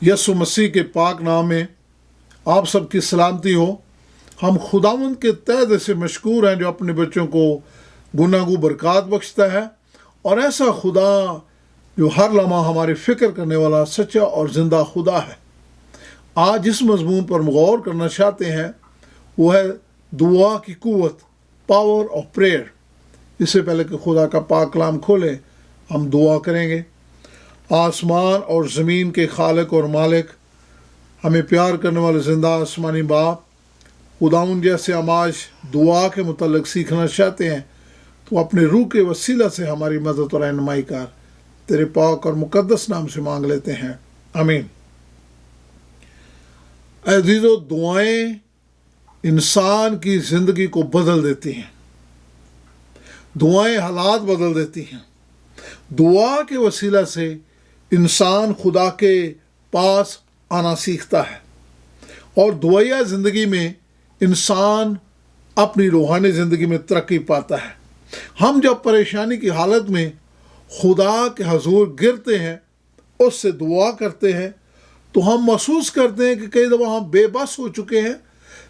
यसु मसीह के पाक नाम में आप सबकी सलामती हो। हम खुदावंद के तहे दिल से मशकूर हैं जो अपने बच्चों को गुनाहगू बरकत बख्शता है, और ऐसा खुदा जो हर लम्हा हमारी फ़िक्र करने वाला सच्चा और ज़िंदा खुदा है। आज जिस मज़मून पर गौर करना चाहते हैं वो है दुआ की क़ुव्वत, पावर ऑफ प्रेयर। इससे पहले कि खुदा का पाक कलाम खोलें, हम दुआ करेंगे। आसमान और ज़मीन के खालिक और मालिक, हमें प्यार करने वाले ज़िंदा आसमानी बाप, खुदावंद जैसे हम आज दुआ के मुतल्लिक़ सीखना चाहते हैं तो अपने रूह के वसीला से हमारी मदद और रहनुमाई कर। तेरे पाक और मुकद्दस नाम से मांग लेते हैं, आमीन। अज़ीज़ो, दुआएं इंसान की ज़िंदगी को बदल देती हैं। दुआएं हालात बदल देती हैं। दुआ के वसीला से इंसान खुदा के पास आना सीखता है, और दुआया ज़िंदगी में इंसान अपनी रूहानी ज़िंदगी में तरक्की पाता है। हम जब परेशानी की हालत में खुदा के हजूर गिरते हैं, उससे दुआ करते हैं, तो हम महसूस करते हैं कि कई दफ़ा हम बेबस हो चुके हैं,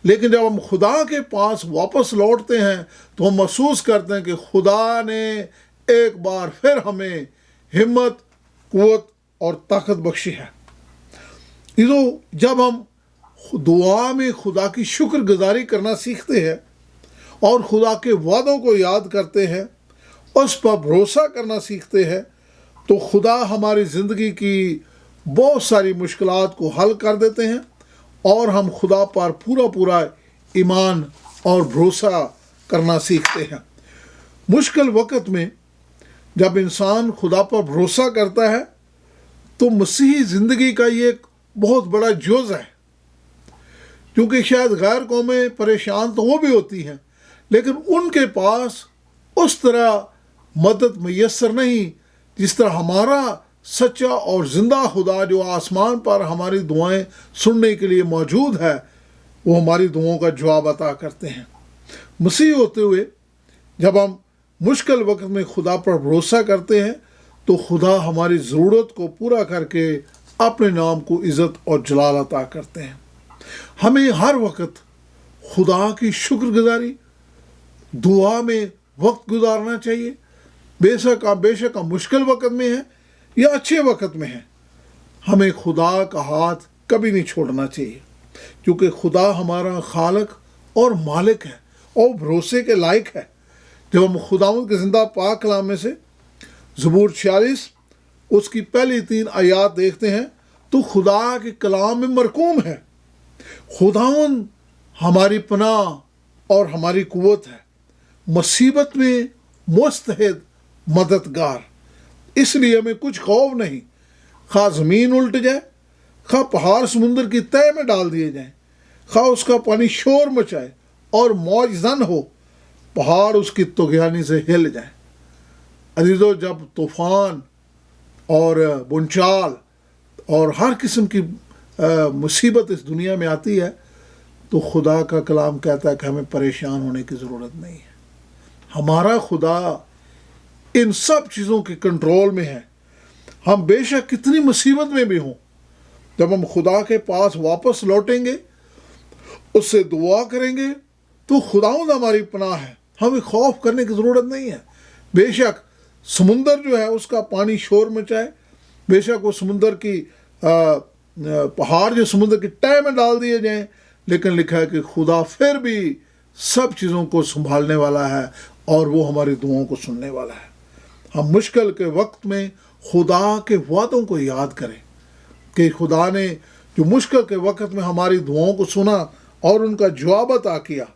लेकिन जब हम खुदा के पास वापस लौटते हैं तो हम महसूस करते हैं कि खुदा ने एक बार फिर हमें हिम्मत, क़ुव्वत और ताकत बख्शी है। तो जब हम दुआ में खुदा की शुक्रगुजारी करना सीखते हैं और खुदा के वादों को याद करते हैं, उस पर भरोसा करना सीखते हैं, तो खुदा हमारी ज़िंदगी की बहुत सारी मुश्किलात को हल कर देते हैं, और हम खुदा पर पूरा ईमान और भरोसा करना सीखते हैं। मुश्किल वक़्त में जब इंसान खुदा पर भरोसा करता है तो मसीही ज़िंदगी का ये एक बहुत बड़ा जोज़ है, क्योंकि शायद गैर कौमें परेशान तो वो भी होती हैं, लेकिन उनके पास उस तरह मदद मैसर नहीं जिस तरह हमारा सच्चा और ज़िंदा खुदा जो आसमान पर हमारी दुआएं सुनने के लिए मौजूद है, वो हमारी दुआओं का जवाब अता करते हैं। मसीह होते हुए जब हम मुश्किल वक्त में खुदा पर भरोसा करते हैं तो खुदा हमारी ज़रूरत को पूरा करके अपने नाम को इज़्ज़त और जलाल अता करते हैं। हमें हर वक्त खुदा की शुक्रगुजारी दुआ में वक्त गुजारना चाहिए। बेशक हम मुश्किल वक्त में हैं या अच्छे वक्त में हैं, हमें खुदा का हाथ कभी नहीं छोड़ना चाहिए, क्योंकि खुदा हमारा खालिक और मालिक है और भरोसे के लायक है। जब हम खुदावंद के ज़िंदा पाक कलाम में से ज़बूर 46 उसकी पहली 3 आयात देखते हैं तो खुदा के कलाम में मरकूम है, खुदावंद हमारी पनाह और हमारी क़ुव्वत है, मुसीबत में मुस्तहिद मददगार। इसलिए हमें कुछ खौफ नहीं, खा ज़मीन उल्ट जाए, खा पहाड़ समुंदर की तह में डाल दिए जाएं, खा उसका पानी शोर मचाए और मौज जन हो, पहाड़ उसकी तुग़यानी से हिल जाए। अज़ीज़ों, जब तूफ़ान और बुनचाल और हर किस्म की मुसीबत इस दुनिया में आती है तो खुदा का कलाम कहता है कि हमें परेशान होने की ज़रूरत नहीं है। हमारा खुदा इन सब चीज़ों के कंट्रोल में है। हम बेशक कितनी मुसीबत में भी हों, जब हम खुदा के पास वापस लौटेंगे, उससे दुआ करेंगे, तो खुदावंद हमारी पनाह है, हमें खौफ करने की ज़रूरत नहीं है। बेशक समुंदर जो है उसका पानी शोर मचाए, बेशक वो समुंदर की पहाड़ जो समुंदर की तह में डाल दिए जाएं, लेकिन लिखा है कि खुदा फिर भी सब चीज़ों को संभालने वाला है और वो हमारी दुआओं को सुनने वाला है। हम मुश्किल के वक्त में खुदा के वादों को याद करें कि खुदा ने जो मुश्किल के वक्त में हमारी दुआओं को सुना और उनका जवाब अता किया,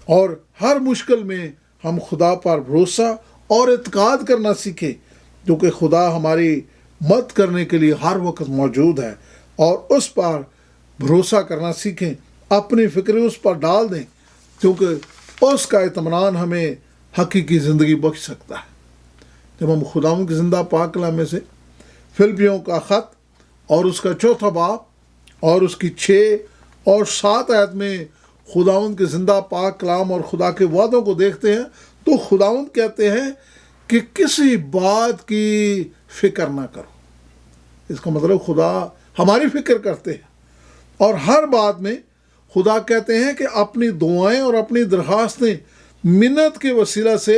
और हर मुश्किल में हम खुदा पर भरोसा और इत्काद करना सीखें, क्योंकि खुदा हमारी मदद करने के लिए हर वक्त मौजूद है, और उस पर भरोसा करना सीखें, अपनी फ़िक्र उस पर डाल दें, क्योंकि उसका इत्मीनान हमें हकीकी ज़िंदगी बख्श सकता है। जब हम खुदावंद के ज़िंदा पाक कलाम में से फिलिप्पियों का ख़त और उसका 4 बाब और उसकी 6 और 7 आयत में खुदावंद के ज़िंदा पाक कलाम और खुदा के वादों को देखते हैं तो खुदावंद कहते हैं कि किसी बात की फ़िक्र ना करो। इसका मतलब खुदा ہماری فکر کرتے ہیں، اور ہر بات میں خدا کہتے ہیں کہ اپنی دعائیں اور اپنی درخواستیں منت کے وسیلہ سے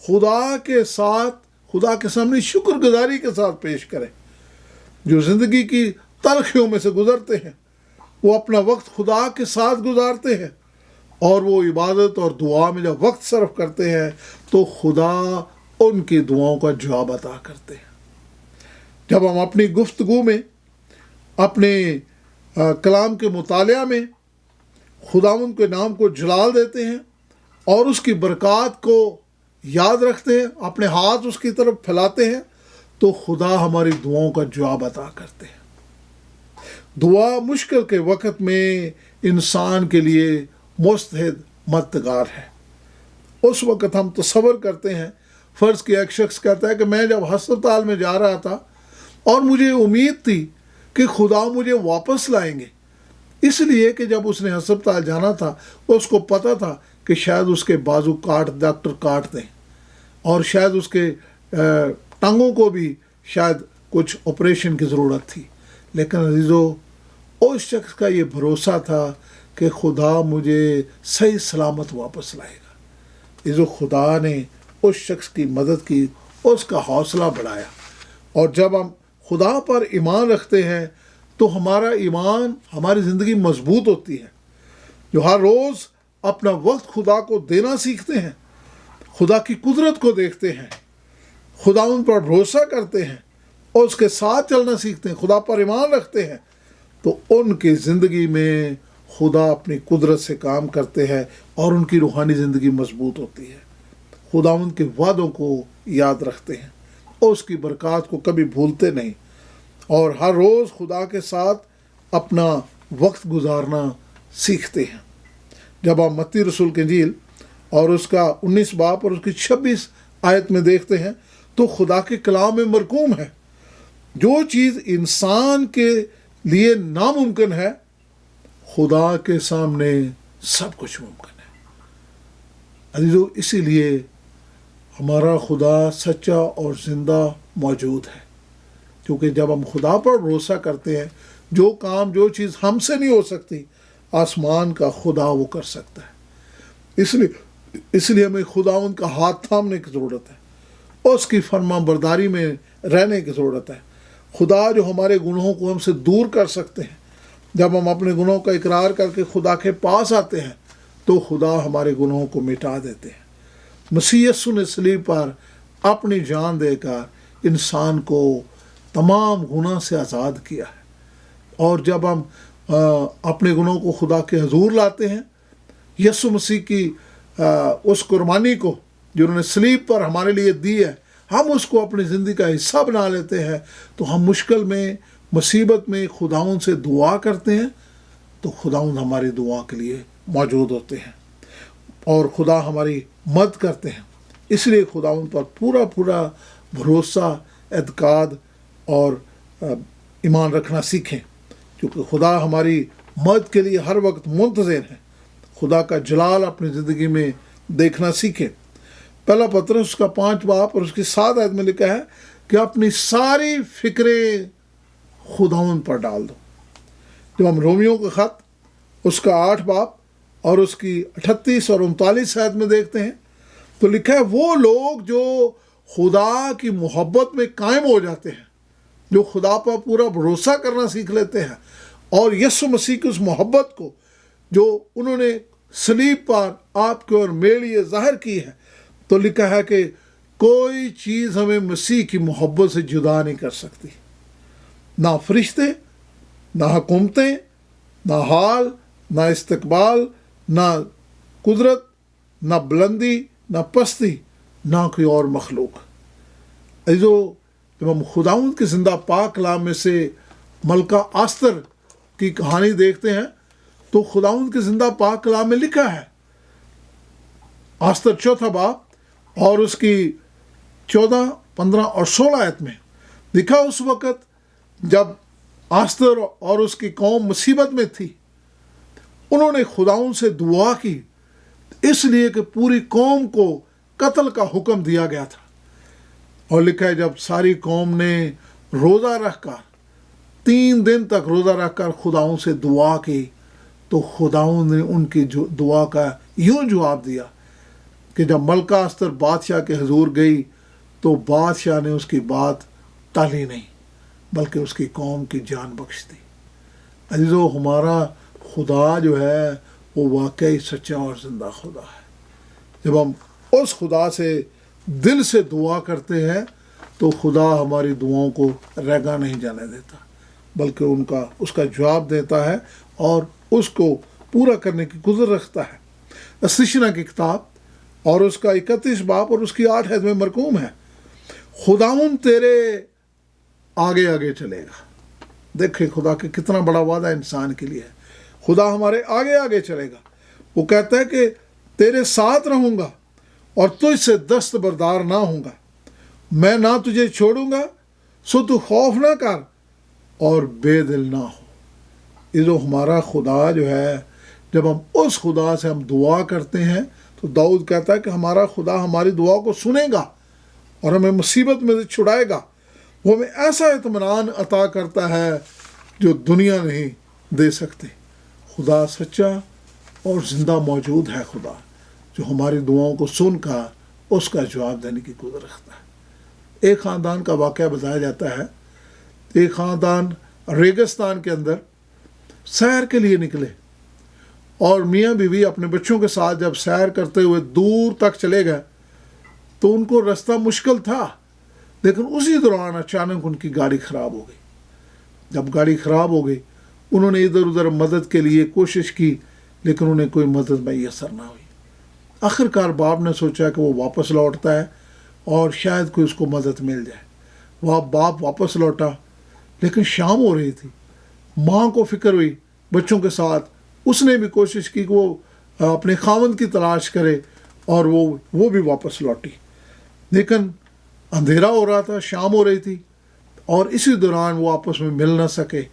خدا کے سامنے شکر گزاری کے ساتھ پیش کریں۔ جو زندگی کی تلخیوں میں سے گزرتے ہیں وہ اپنا وقت خدا کے ساتھ گزارتے ہیں، اور وہ عبادت اور دعا میں جب وقت صرف کرتے ہیں تو خدا ان کی دعاؤں کا جواب عطا کرتے ہیں۔ جب ہم اپنی گفتگو میں، اپنے کلام کے مطالعہ میں خداوند کے نام کو جلال دیتے ہیں اور اس کی برکات کو یاد رکھتے ہیں، اپنے ہاتھ اس کی طرف پھیلاتے ہیں، تو خدا ہماری دعاؤں کا جواب عطا کرتے ہیں۔ دعا مشکل کے وقت میں انسان کے لیے مستحد مددگار ہے۔ اس وقت ہم تصور کرتے ہیں، فرض کیا ایک شخص کہتا ہے کہ میں جب ہسپتال میں جا رہا تھا اور مجھے امید تھی کہ خدا مجھے واپس لائیں گے، اس لیے کہ جب اس نے ہسپتال جانا تھا اس کو پتا تھا کہ شاید اس کے بازو ڈاکٹر کاٹ دیں، اور شاید اس کے ٹانگوں کو بھی شاید کچھ آپریشن کی ضرورت تھی، لیکن عزیزو اس شخص کا یہ بھروسہ تھا کہ خدا مجھے صحیح سلامت واپس لائے گا۔ عزیزو خدا نے اس شخص کی مدد کی، اس کا حوصلہ بڑھایا، اور جب ہم خدا پر ایمان رکھتے ہیں تو ہمارا ایمان، ہماری زندگی مضبوط ہوتی ہے۔ جو ہر روز اپنا وقت خدا کو دینا سیکھتے ہیں، خدا کی قدرت کو دیکھتے ہیں، خدا ان پر بھروسہ کرتے ہیں اور اس کے ساتھ چلنا سیکھتے ہیں، خدا پر ایمان رکھتے ہیں، تو ان کی زندگی میں خدا اپنی قدرت سے کام کرتے ہیں اور ان کی روحانی زندگی مضبوط ہوتی ہے۔ خدا ان کے وعدوں کو یاد رکھتے ہیں اور اس کی برکات کو کبھی بھولتے نہیں، اور ہر روز خدا کے ساتھ اپنا وقت گزارنا سیکھتے ہیں۔ جب ہم متی رسول کی انجیل اور اس کا 19 باب اور اس کی 26 آیت میں دیکھتے ہیں تو خدا کے کلام میں مرقوم ہے، جو چیز انسان کے لیے ناممکن ہے خدا کے سامنے سب کچھ ممکن ہے۔ عزیزو، اسی لیے ہمارا خدا سچا اور زندہ موجود ہے، کیونکہ جب ہم خدا پر بھروسہ کرتے ہیں، جو کام، جو چیز ہم سے نہیں ہو سکتی، آسمان کا خدا وہ کر سکتا ہے۔ اس لیے ہمیں خدا ان کا ہاتھ تھامنے کی ضرورت ہے اور اس کی فرما برداری میں رہنے کی ضرورت ہے۔ خدا جو ہمارے گناہوں کو ہم سے دور کر سکتے ہیں، جب ہم اپنے گناہوں کا اقرار کر کے خدا کے پاس آتے ہیں تو خدا ہمارے گناہوں کو مٹا دیتے ہیں۔ مسیح یسوع نے صلیب پر اپنی جان دے کر انسان کو تمام گناہ سے آزاد کیا ہے، اور جب ہم اپنے گناہوں کو خدا کے حضور لاتے ہیں، یسوع مسیح کی اس قربانی کو جو انہوں نے صلیب پر ہمارے لیے دی ہے، ہم اس کو اپنی زندگی کا حصہ بنا لیتے ہیں، تو ہم مشکل میں، مصیبت میں خداوند سے دعا کرتے ہیں تو خداوند ہماری دعا کے لیے موجود ہوتے ہیں اور خدا ہماری مدد کرتے ہیں۔ اس لیے خداوند پر پورا بھروسہ، اعتقاد اور ایمان رکھنا سیکھیں، کیونکہ خدا ہماری مدد کے لیے ہر وقت منتظر ہے۔ خدا کا جلال اپنی زندگی میں دیکھنا سیکھیں۔ پہلا پطرس اس کا 5 باب اور اس کی 7 آیت میں لکھا ہے کہ اپنی ساری فکریں خداوند پر ڈال دو۔ جب ہم رومیوں کا خط اس کا 8 باب اور اس کی 38 اور 39 آیت میں دیکھتے ہیں تو لکھا ہے، وہ لوگ جو خدا کی محبت میں قائم ہو جاتے ہیں، جو خدا پر پورا بھروسہ کرنا سیکھ لیتے ہیں، اور یسوع مسیح کی اس محبت کو جو انہوں نے صلیب پر آپ کے اور میرے لیے ظاہر کی ہے، تو لکھا ہے کہ کوئی چیز ہمیں مسیح کی محبت سے جدا نہیں کر سکتی۔ نہ فرشتے، نہ حکومتیں، نہ حال، نہ استقبال، نہ قدرت، نہ بلندی، نہ پستی، نہ کوئی اور مخلوق۔ عزیزو، جب ہم خداوند کے زندہ پاک کلام میں سے ملکہ آستر کی کہانی دیکھتے ہیں تو خداوند کے زندہ پاک کلام میں لکھا ہے، آستر 4 باب اور اس کی 14، 15 اور 16 آیت میں لکھا، اس وقت جب آستر اور اس کی قوم مصیبت میں تھی، انہوں نے خداوند سے دعا کی، اس لیے کہ پوری قوم کو قتل کا حکم دیا گیا تھا، اور لکھا ہے جب ساری قوم نے روزہ رکھ کر 3 दिन तक रोज़ा रख कर खुदाओं से दुआ की, तो खुदाओं ने उनकी जो दुआ का यूं जवाब दिया कि जब मलका अस्तर बादशाह के हजूर गई तो बादशाह ने उसकी बात टाली नहीं, बल्कि उसकी कौम की जान बख्श दी। अजीज़ो, हमारा खुदा जो है वो वाकई सच्चा और ज़िंदा खुदा है। जब हम उस खुदा से दिल से दुआ करते हैं तो खुदा हमारी दुआओं को रैगा नहीं जाने देता, बल्कि उसका जवाब देता है और उसको पूरा करने की कुदरत रखता है। अस्तिशना की किताब और उसका 31 बाब और उसकी 8 आयत में मरकूम है, खुदाउन तेरे आगे आगे चलेगा। देखिए खुदा के कितना बड़ा वादा इंसान के लिए है। खुदा हमारे आगे आगे चलेगा। वो कहता है कि तेरे साथ रहूँगा और तुझसे दस्तबरदार ना होऊंगा, मैं ना तुझे छोड़ूंगा, सो तू खौफ ना कर और बेदिल ना हो। ये जो हमारा खुदा जो है, जब हम उस खुदा से हम दुआ करते हैं तो दाऊद कहता है कि हमारा खुदा हमारी दुआ को सुनेगा और हमें मुसीबत में से छुड़ाएगा। वो हमें ऐसा इत्मीनान अता करता है जो दुनिया नहीं दे सकती। खुदा सच्चा और ज़िंदा मौजूद है, खुदा जो हमारी दुआओं को सुनकर उसका जवाब देने की कुदरत रखता है। एक ख़ानदान का वाक़या बताया जाता है। एक ख़ानदान रेगिस्तान के अंदर सैर के लिए निकले और मियाँ बीवी अपने बच्चों के साथ जब सैर करते हुए दूर तक चले गए तो उनको रास्ता मुश्किल था, लेकिन उसी दौरान अचानक उनकी गाड़ी ख़राब हो गई। जब गाड़ी ख़राब हो गई, उन्होंने इधर उधर मदद के लिए कोशिश की, लेकिन उन्हें कोई मदद मैसर ना हुई। आखिरकार बाप ने सोचा कि वो वापस लौटता है और शायद कोई उसको मदद मिल जाए। वह बाप वापस लौटा, लेकिन शाम हो रही थी। माँ को फिक्र हुई बच्चों के साथ। उसने भी कोशिश की कि वो अपने खावंद की तलाश करे और वो भी वापस लौटी, लेकिन अंधेरा हो रहा था, शाम हो रही थी और इसी दौरान वो आपस में मिल ना सके।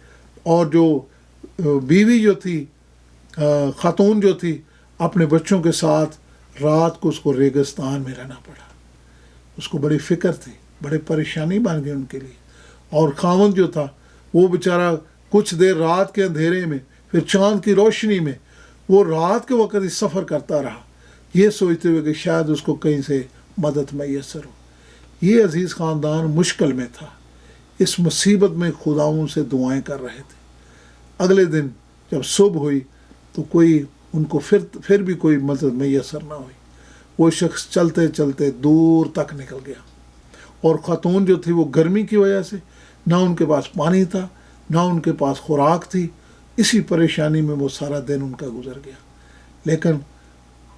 और जो बीवी जो थी, खातून जो थी, अपने बच्चों के साथ रात को उसको रेगिस्तान में रहना पड़ा। उसको बड़ी फ़िक्र थी, बड़ी परेशानी बन गई उनके लिए। और खावंद जो था वो बेचारा कुछ देर रात के अंधेरे में, फिर चाँद की रोशनी में, वो रात के वक्त ही सफ़र करता रहा, ये सोचते हुए कि शायद उसको कहीं से मदद मैसर हो। ये अजीज़ ख़ानदान मुश्किल में था, इस मुसीबत में खुदाओं से दुआएं कर रहे थे। अगले दिन जब सुबह हुई तो कोई उनको फिर भी कोई मदद मैसर ना हुई। वो शख्स चलते चलते दूर तक निकल गया और ख़ातून जो थी वो गर्मी की वजह से ना उनके पास पानी था, ना उनके पास खुराक थी। इसी परेशानी में वो सारा दिन उनका गुजर गया। लेकिन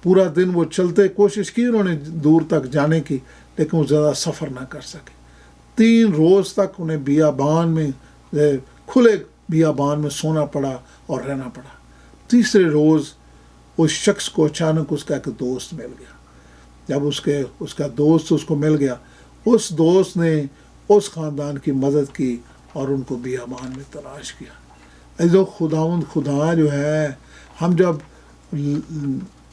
पूरा दिन वो चलते, कोशिश की उन्होंने दूर तक जाने की, लेकिन वो ज़्यादा सफ़र ना कर सके। 3 रोज़ तक उन्हें बियाबान में, खुले बियाबान में सोना पड़ा और रहना पड़ा। तीसरे रोज़ उस शख्स को अचानक उसका एक दोस्त मिल गया। जब उसका दोस्त उसको मिल गया, उस दोस्त ने उस ख़ानदान की मदद की और उनको बियाबान में तलाश किया। जो खुदा जो है, हम जब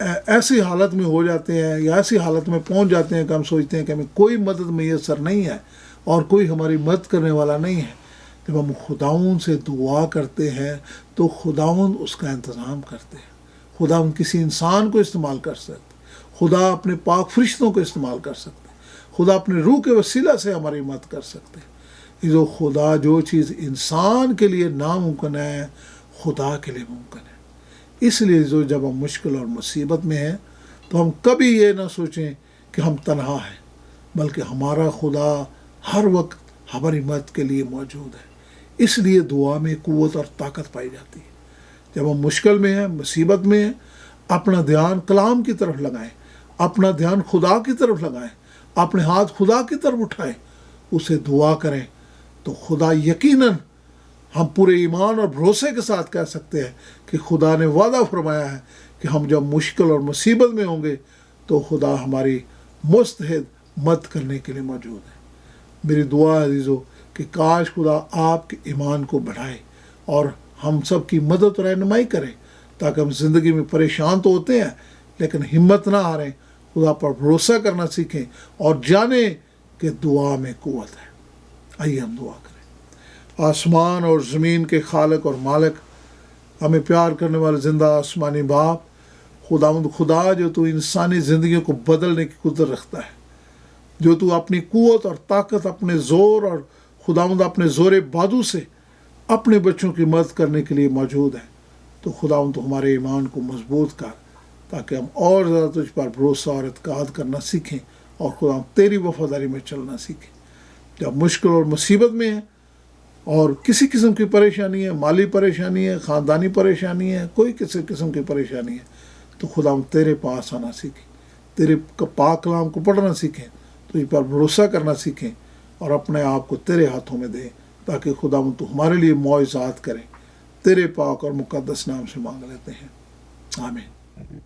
ऐसी हालत में हो जाते हैं या ऐसी हालत में पहुंच जाते हैं कि हम सोचते हैं कि हमें कोई मदद मैसर नहीं है और कोई हमारी मदद करने वाला नहीं है, जब हम खुदाउन से दुआ करते हैं तो खुदाउन उसका इंतज़ाम करते हैं। खुदाउन किसी इंसान को इस्तेमाल कर सकते, खुदा अपने पाक फरिश्तों को इस्तेमाल कर सकते, खुदा अपने रूह के वसीला से हमारी मदद कर सकते। जो खुदा, जो चीज़ इंसान के लिए नामुमकिन है, खुदा के लिए मुमकिन है। इसलिए जो जब हम मुश्किल और मुसीबत में हैं तो हम कभी ये ना सोचें कि हम तन्हा हैं, बल्कि हमारा खुदा हर वक्त हमारी मदद के लिए मौजूद है। इसलिए दुआ में क़ुव्वत और ताकत पाई जाती है। जब हम मुश्किल में हैं, मुसीबत में हैं, अपना ध्यान कलाम की तरफ लगाएं, अपना ध्यान खुदा की तरफ लगाएं, अपने हाथ खुदा की तरफ उठाएं, उसे दुआ करें, तो खुदा यकीनन, हम पूरे ईमान और भरोसे के साथ कह सकते हैं कि खुदा ने वादा फरमाया है कि हम जब मुश्किल और मुसीबत में होंगे तो खुदा हमारी मुस्तहिद मदद करने के लिए मौजूद है। मेरी दुआ है अजीज़ों कि काश खुदा आपके ईमान को बढ़ाए और हम सब की मदद और रहनुमाई करें, ताकि हम ज़िंदगी में परेशान तो होते हैं लेकिन हिम्मत ना हारें, खुदा पर भरोसा करना सीखें और जानें कि दुआ में क़ुव्वत है। आइए हम दुआ करें। آسمان اور زمین کے خالق اور مالک، ہمیں پیار کرنے والے زندہ آسمانی باپ، خداوند خدا، جو تو انسانی زندگیوں کو بدلنے کی قدرت رکھتا ہے، جو تو اپنی قوت اور طاقت، اپنے زور اور خداوند اپنے زور بازو سے اپنے بچوں کی مدد کرنے کے لیے موجود ہے، تو خداوند تو ہمارے ایمان کو مضبوط کر، تاکہ ہم اور زیادہ تجھ پر بھروسہ اور اعتقاد کرنا سیکھیں، اور خداوند تیری وفاداری میں چلنا سیکھیں۔ جب مشکل اور مصیبت میں ہیں اور کسی قسم کی پریشانی ہے، مالی پریشانی ہے، خاندانی پریشانی ہے، کوئی کسی قسم کی پریشانی ہے، تو خداوند تیرے پاس آنا سیکھیں، تیرے پاک کلام کو پڑھنا سیکھیں، تجھ پر بھروسہ کرنا سیکھیں، اور اپنے آپ کو تیرے ہاتھوں میں دیں، تاکہ خداوند تو ہمارے لیے معجزات کریں۔ تیرے پاک اور مقدس نام سے مانگ لیتے ہیں، آمین۔